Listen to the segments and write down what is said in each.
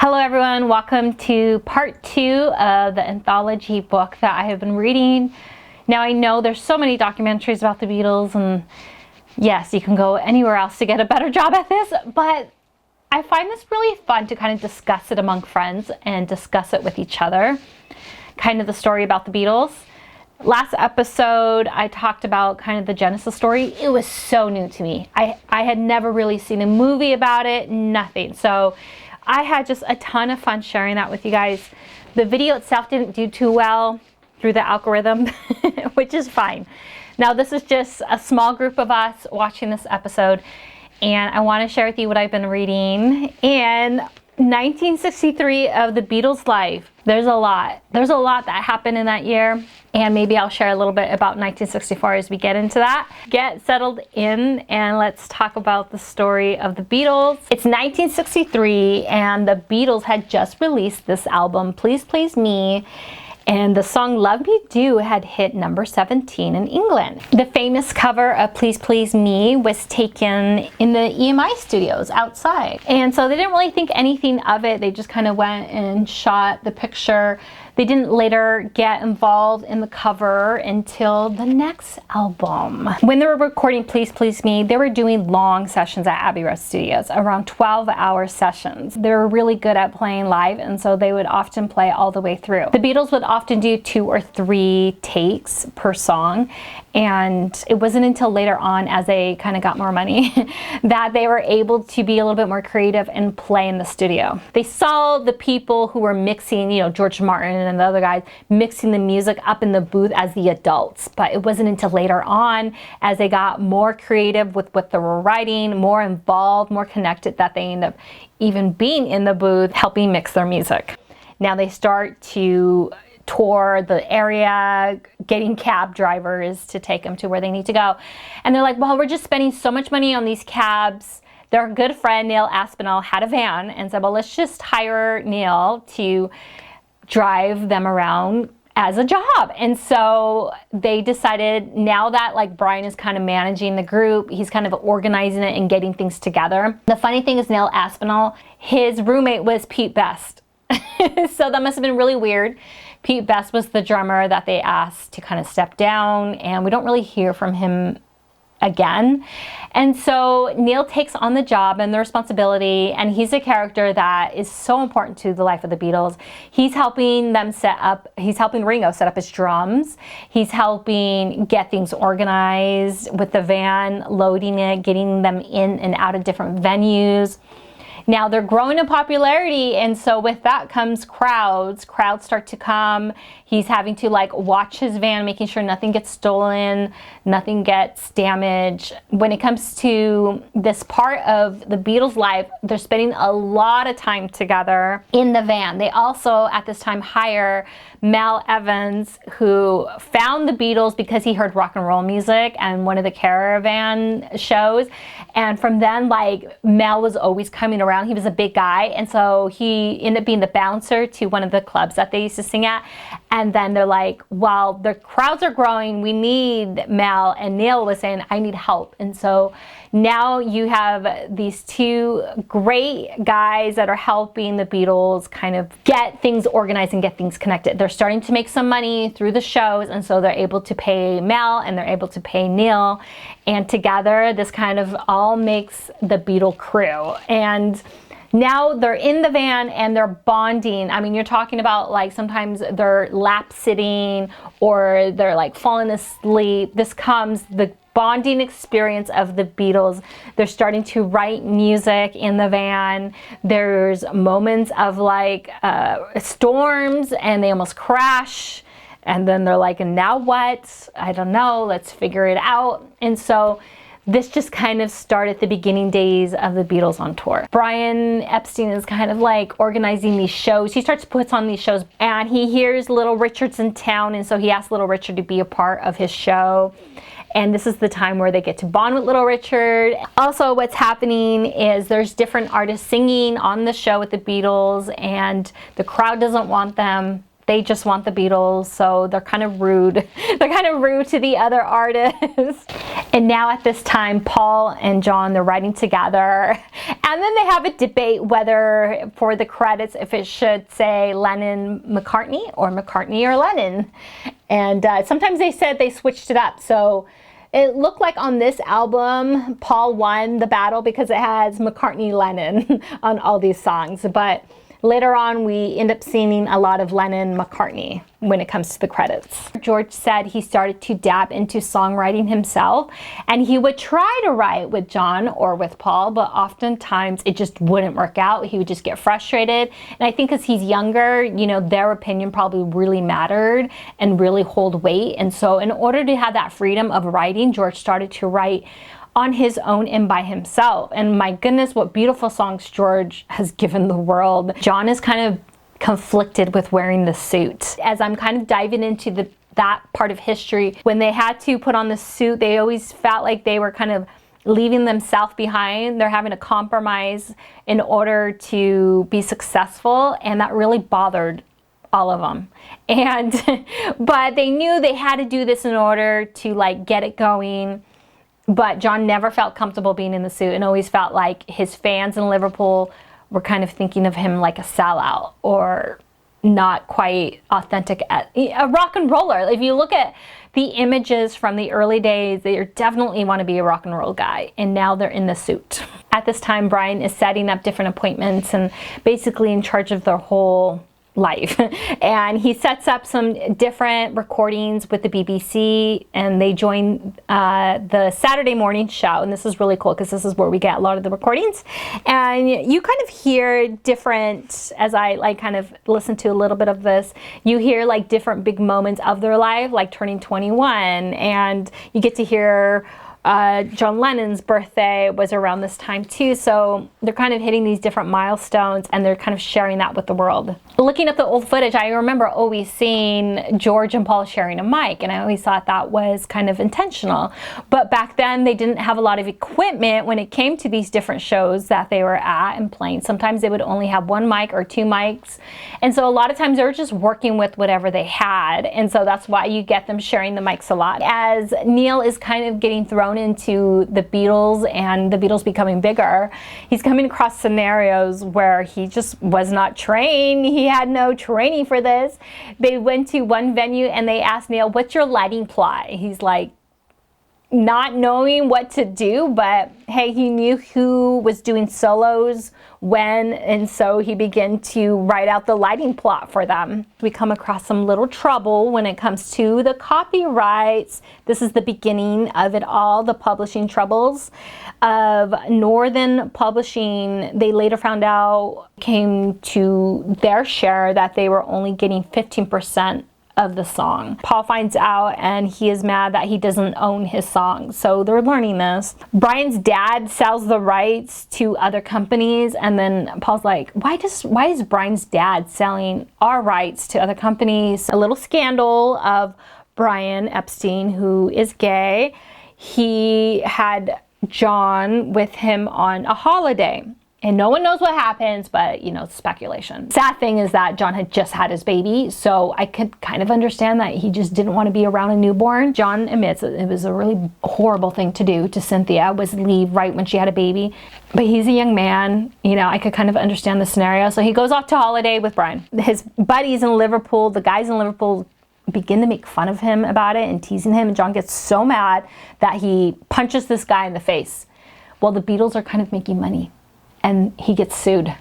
Hello everyone, welcome to part 2 of the anthology book that I have been reading. Now I know there's so many documentaries about the Beatles, and yes, you can go anywhere else to get a better job at this, but I find this really fun to kind of discuss it among friends and discuss it with each other. Kind of the story about the Beatles. Last episode, I talked about kind of the Genesis story. It was so new to me. I had never really seen a movie about it, nothing. So I had just a ton of fun sharing that with you guys. The video itself didn't do too well through the algorithm, which is fine. Now this is just a small group of us watching this episode, and I want to share with you what I've been reading. In 1963 of the Beatles' life, there's a lot that happened in that year, and maybe I'll share a little bit about 1964 as we get into that. Get settled in and let's talk about the story of the Beatles. It's 1963 and the Beatles had just released this album, Please Please Me, and the song Love Me Do had hit number 17 in England. The famous cover of Please Please Me was taken in the EMI studios outside. And so they didn't really think anything of it. They just kind of went and shot the picture. They didn't later get involved in the cover until the next album. When they were recording Please Please Me, they were doing long sessions at Abbey Road Studios, around 12-hour sessions. They were really good at playing live, and so they would often play all the way through. The Beatles would often do 2 or 3 takes per song, and it wasn't until later on, as they kind of got more money, that they were able to be a little bit more creative and play in the studio. They saw the people who were mixing, George Martin and the other guys mixing the music up in the booth as the adults, but it wasn't until later on, as they got more creative with what they were writing, more involved, more connected, that they end up even being in the booth helping mix their music. Now they start to tour the area, getting cab drivers to take them to where they need to go. And they're like, well, we're just spending so much money on these cabs. Their good friend Neil Aspinall had a van and said, well, let's just hire Neil to drive them around as a job. And so they decided, now that Brian is kind of managing the group, he's kind of organizing it and getting things together. The funny thing is, Neil Aspinall, his roommate was Pete Best. So that must have been really weird. Pete Best was the drummer that they asked to kind of step down, and we don't really hear from him again. And so Neil takes on the job and the responsibility, and he's a character that is so important to the life of the Beatles. He's helping Ringo set up his drums. He's helping get things organized with the van, loading it, getting them in and out of different venues. Now they're growing in popularity, and so with that comes crowds. Crowds start to come. He's having to watch his van, making sure nothing gets stolen, nothing gets damaged. When it comes to this part of the Beatles' life, they're spending a lot of time together in the van. They also at this time hire Mel Evans, who found the Beatles because he heard rock and roll music and one of the Caravan shows. And from then, Mel was always coming around. He was a big guy, and so he ended up being the bouncer to one of the clubs that they used to sing at. And then they're like, well, the crowds are growing, we need Mel. And Neil was saying, I need help. And so now you have these 2 great guys that are helping the Beatles kind of get things organized and get things connected. They're starting to make some money through the shows, and so they're able to pay Mel and they're able to pay Neil. And together, this kind of all makes the Beatle crew. And now they're in the van and they're bonding. I mean, you're talking about sometimes they're lap sitting or they're falling asleep. This comes the bonding experience of the Beatles. They're starting to write music in the van. There's moments of storms and they almost crash. And then they're like, and now what? I don't know, let's figure it out. And so this just kind of started the beginning days of the Beatles on tour. Brian Epstein is kind of organizing these shows. He starts to put on these shows, and he hears Little Richard's in town, and so he asks Little Richard to be a part of his show. And this is the time where they get to bond with Little Richard. Also, what's happening is there's different artists singing on the show with the Beatles, and the crowd doesn't want them. they just want the Beatles, so they're kind of rude. They're kind of rude to the other artists. And now at this time, Paul and John, they're writing together. And then they have a debate whether for the credits, if it should say Lennon-McCartney or McCartney or Lennon. And sometimes they said they switched it up. So it looked like on this album, Paul won the battle because it has McCartney-Lennon on all these songs. But later on, we end up seeing a lot of Lennon-McCartney when it comes to the credits. George said he started to dab into songwriting himself, and he would try to write with John or with Paul, but oftentimes it just wouldn't work out. He would just get frustrated. And I think because he's younger, you know, their opinion probably really mattered and really hold weight. And so in order to have that freedom of writing, George started to write on his own and by himself. And my goodness, what beautiful songs George has given the world. John is kind of conflicted with wearing the suit. As I'm kind of diving into that part of history, when they had to put on the suit, they always felt like they were kind of leaving themselves behind. They're having to compromise in order to be successful, and that really bothered all of them. And but they knew they had to do this in order to like get it going. But John never felt comfortable being in the suit and always felt like his fans in Liverpool were kind of thinking of him like a sellout or not quite authentic, a rock and roller. If you look at the images from the early days, they definitely want to be a rock and roll guy, and now they're in the suit. At this time, Brian is setting up different appointments and basically in charge of their whole life. And he sets up some different recordings with the BBC, and they join the Saturday morning show. And this is really cool because this is where we get a lot of the recordings. And you kind of hear different, as I like kind of listen to a little bit of this, you hear like different big moments of their life, like turning 21, and you get to hear John Lennon's birthday was around this time too, so they're kind of hitting these different milestones and they're kind of sharing that with the world. Looking at the old footage, I remember always seeing George and Paul sharing a mic, and I always thought that was kind of intentional. But back then they didn't have a lot of equipment when it came to these different shows that they were at and playing. Sometimes they would only have one mic or two mics, and so a lot of times they were just working with whatever they had, and so that's why you get them sharing the mics a lot. As Neil is kind of getting thrown into the Beatles and the Beatles becoming bigger, he's coming across scenarios where he just was not trained. He had no training for this. They went to one venue and they asked Neil, "What's your lighting plot?" He's like, not knowing what to do, but hey, he knew who was doing solos when, and so he began to write out the lighting plot for them. We come across some little trouble when it comes to the copyrights. This is the beginning of it all, the publishing troubles of Northern Publishing. They later found out, came to their share, that they were only getting 15% of the song. Paul finds out and he is mad that he doesn't own his song, so they're learning this. Brian's dad sells the rights to other companies, and then Paul's like, why is Brian's dad selling our rights to other companies? A little scandal of Brian Epstein, who is gay. He had John with him on a holiday, and no one knows what happens, but you know, speculation. Sad thing is that John had just had his baby, so I could kind of understand that he just didn't want to be around a newborn. John admits that it was a really horrible thing to do to Cynthia, was leave right when she had a baby. But he's a young man, you know, I could kind of understand the scenario. So he goes off to holiday with Brian. His buddies in Liverpool, the guys in Liverpool, begin to make fun of him about it and teasing him, and John gets so mad that he punches this guy in the face. Well, the Beatles are kind of making money, and he gets sued.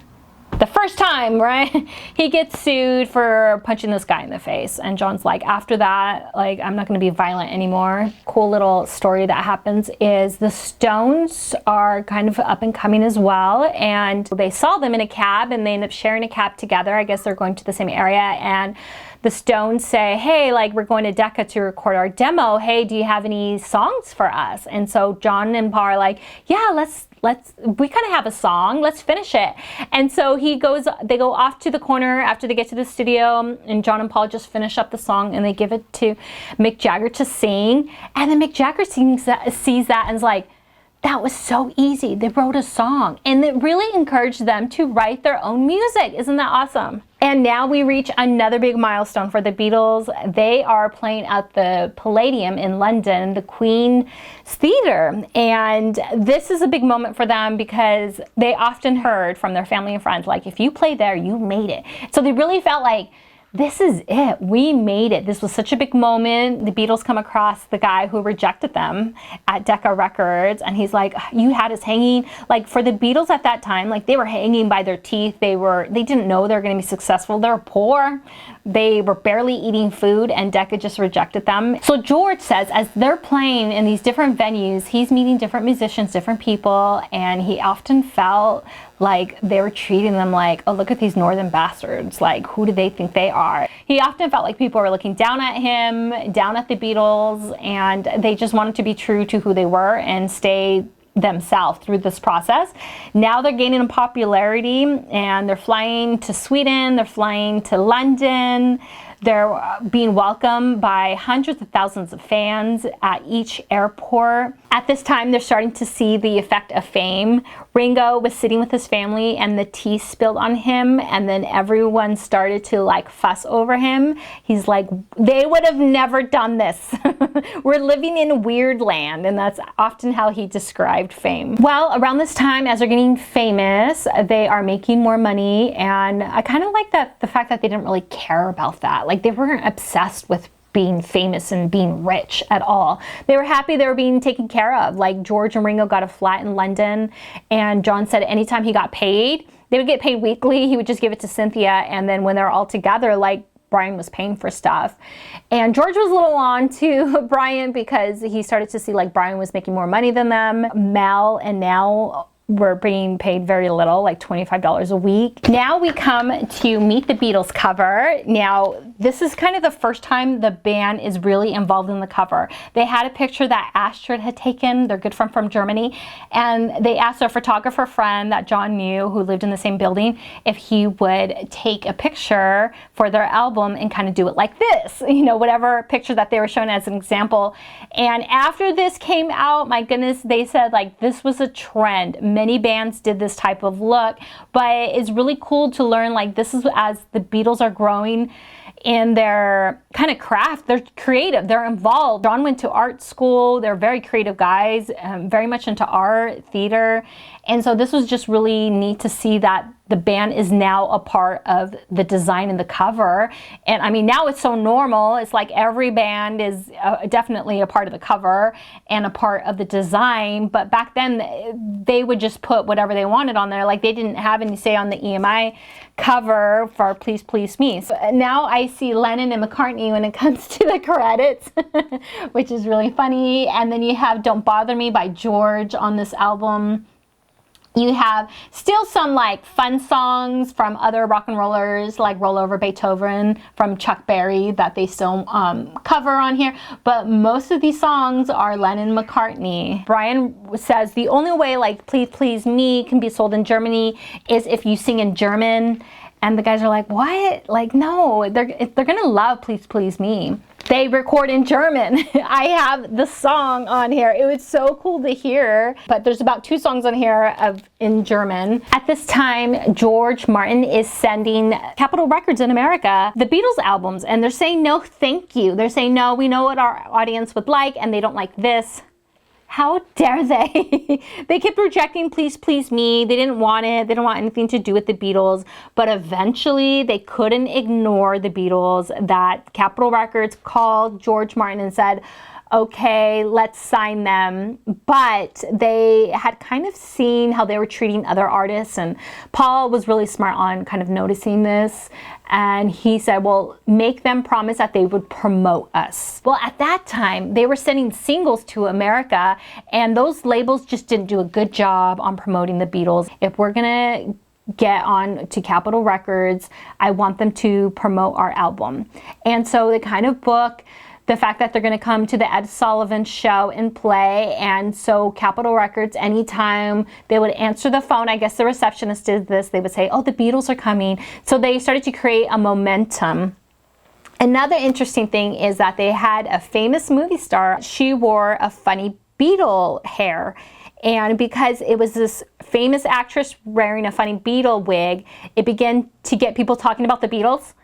The first time, right? He gets sued for punching this guy in the face. And John's like, after that, like, I'm not gonna be violent anymore. Cool little story that happens is the Stones are kind of up and coming as well. And they saw them in a cab and they end up sharing a cab together. I guess they're going to the same area. And the Stones say, hey, like, we're going to Decca to record our demo. Hey, do you have any songs for us? And so John and Paul are like, yeah, we kind of have a song, let's finish it. And so they go off to the corner after they get to the studio, and John and Paul just finish up the song and they give it to Mick Jagger to sing. And then Mick Jagger sees that and is like, that was so easy. They wrote a song, and it really encouraged them to write their own music. Isn't that awesome? And now we reach another big milestone for the Beatles. They are playing at the Palladium in London, the Queen's Theatre. And this is a big moment for them because they often heard from their family and friends, like, if you play there, you made it. So they really felt like, this is it. We made it. This was such a big moment. The Beatles come across the guy who rejected them at Decca Records, and he's like, you had us hanging. Like, for the Beatles at that time, like, they were hanging by their teeth. They didn't know they were going to be successful. They were poor. They were barely eating food, and Decca just rejected them. So George says, as they're playing in these different venues, he's meeting different musicians, different people, and he often felt like they were treating them like, oh, look at these northern bastards. Like, who do they think they are? He often felt like people were looking down at him, down at the Beatles, and they just wanted to be true to who they were and stay themselves through this process. Now they're gaining in popularity, and they're flying to Sweden, they're flying to London. They're being welcomed by hundreds of thousands of fans at each airport. At this time, they're starting to see the effect of fame. Ringo was sitting with his family and the tea spilled on him, and then everyone started to like fuss over him. He's like, they would have never done this. We're living in weird land, and that's often how he described fame. Well, around this time, as they're getting famous, they are making more money, and I kind of like the fact that they didn't really care about that. Like, they weren't obsessed with being famous and being rich at all. They were happy they were being taken care of. Like, George and Ringo got a flat in London, and John said anytime he got paid, they would get paid weekly. He would just give it to Cynthia, and then when they're all together, like, Brian was paying for stuff. And George was a little on to Brian because he started to see like Brian was making more money than them. Mel and Nell were being paid very little, like $25 a week. Now we come to Meet the Beatles cover. Now, this is kind of the first time the band is really involved in the cover. They had a picture that Astrid had taken, their good friend from Germany, and they asked their photographer friend that John knew, who lived in the same building, if he would take a picture for their album and kind of do it like this, you know, whatever picture that they were shown as an example. And after this came out, my goodness, they said like this was a trend. Many bands did this type of look, but it's really cool to learn like this is as the Beatles are growing in their kind of craft. They're creative, they're involved. John went to art school. They're very creative guys, very much into art, theater. And so this was just really neat to see that the band is now a part of the design and the cover. And I mean, now it's so normal. It's like every band is definitely a part of the cover and a part of the design. But back then, they would just put whatever they wanted on there. Like they didn't have any say on the EMI cover for Please Please Me. So now I see Lennon and McCartney when it comes to the credits, which is really funny. And then you have Don't Bother Me by George on this album. You have still some like fun songs from other rock and rollers like Roll Over Beethoven from Chuck Berry that they still cover on here. But most of these songs are Lennon and McCartney. Brian says the only way like Please Please Me can be sold in Germany is if you sing in German. And the guys are like, what? Like, no, they're gonna love Please Please Me. They record in German. I have the song on here. It was so cool to hear, but there's about 2 songs on here in German. At this time, George Martin is sending Capitol Records in America the Beatles albums, and they're saying no thank you. They're saying no, we know what our audience would like, and they don't like this. How dare they? They kept rejecting Please Please Me. They didn't want it. They didn't want anything to do with the Beatles. But eventually they couldn't ignore the Beatles. That Capitol Records called George Martin and said, okay, let's sign them. But they had kind of seen how they were treating other artists, and Paul was really smart on kind of noticing this. And he said, well, make them promise that they would promote us. Well, at that time, they were sending singles to America, and those labels just didn't do a good job on promoting the Beatles. If we're gonna get on to Capitol Records, I want them to promote our album. And so they kind of book the fact that they're going to come to the Ed Sullivan show and play. And so Capitol Records, anytime they would answer the phone, I guess the receptionist did this, they would say, oh, the Beatles are coming. So they started to create a momentum. Another interesting thing is that they had a famous movie star. She wore a funny Beatle hair. And because it was this famous actress wearing a funny Beatle wig, it began to get people talking about the Beatles.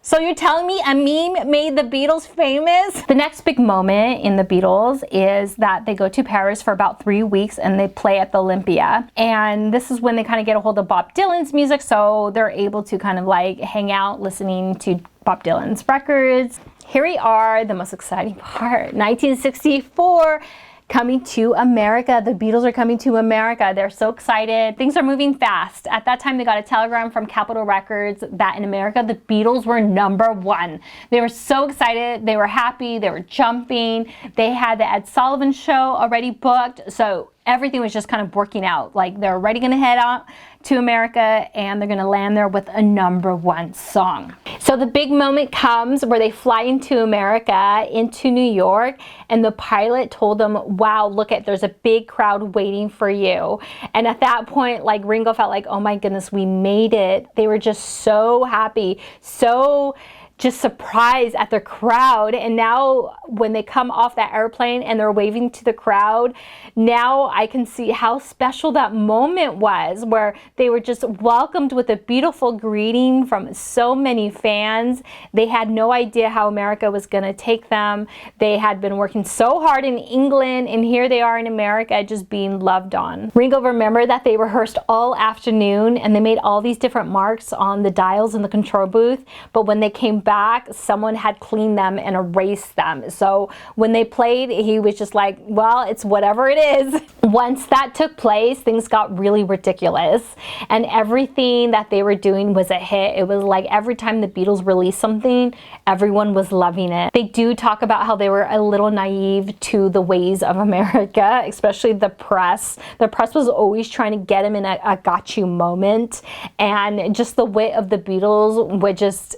So you're telling me a meme made the Beatles famous? The next big moment in the Beatles is that they go to Paris for about 3 weeks and they play at the Olympia. And this is when they kind of get a hold of Bob Dylan's music, so they're able to kind of like hang out listening to Bob Dylan's records. Here we are, the most exciting part, 1964. Coming to America. The Beatles are coming to America. They're so excited. Things are moving fast. At that time, they got a telegram from Capitol Records that in America, the Beatles were #1. They were so excited. They were happy. They were jumping. They had the Ed Sullivan Show already booked. So everything was just kind of working out. Like they're already going to head out to America and they're going to land there with a #1 song. So the big moment comes where they fly into America, into New York, and the pilot told them, wow, look at, there's a big crowd waiting for you. And at that point, like Ringo felt like, oh my goodness, we made it. They were just so happy, so just surprised at the crowd. And now when they come off that airplane and they're waving to the crowd, now I can see how special that moment was, where they were just welcomed with a beautiful greeting from so many fans. They had no idea how America was going to take them. They had been working so hard in England, and here they are in America just being loved on. Ringo remembered that they rehearsed all afternoon and they made all these different marks on the dials in the control booth, but when they came back, someone had cleaned them and erased them. So when they played, he was just like, well, it's whatever it is. Once that took place, things got really ridiculous, and everything that they were doing was a hit. It was like every time the Beatles released something, everyone was loving it. They do talk about how they were a little naive to the ways of America, especially the press. The press was always trying to get them in a got you moment, and just the wit of the Beatles would just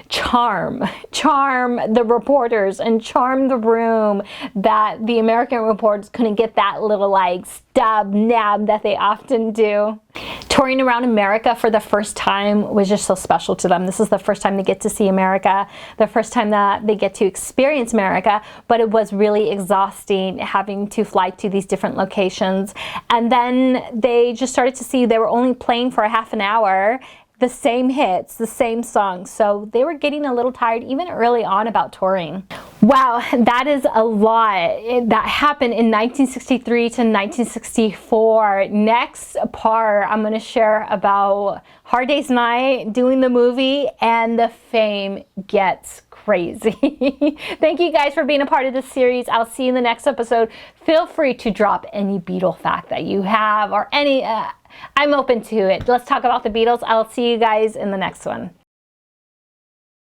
charm the reporters and charm the room, that the American reporters couldn't get that little like stab nab that they often do. Touring around America for the first time was just so special to them. This is the first time they get to see America, the first time that they get to experience America, but it was really exhausting having to fly to these different locations. And then they just started to see they were only playing for a half an hour, the same hits, the same songs. So they were getting a little tired even early on about touring. Wow, that is a lot that happened in 1963 to 1964. Next part, I'm going to share about Hard Day's Night, doing the movie, and the fame gets crazy. Thank you guys for being a part of this series. I'll see you in the next episode. Feel free to drop any Beatle fact that you have, or any, I'm open to it. Let's talk about the Beatles. I'll see you guys in the next one.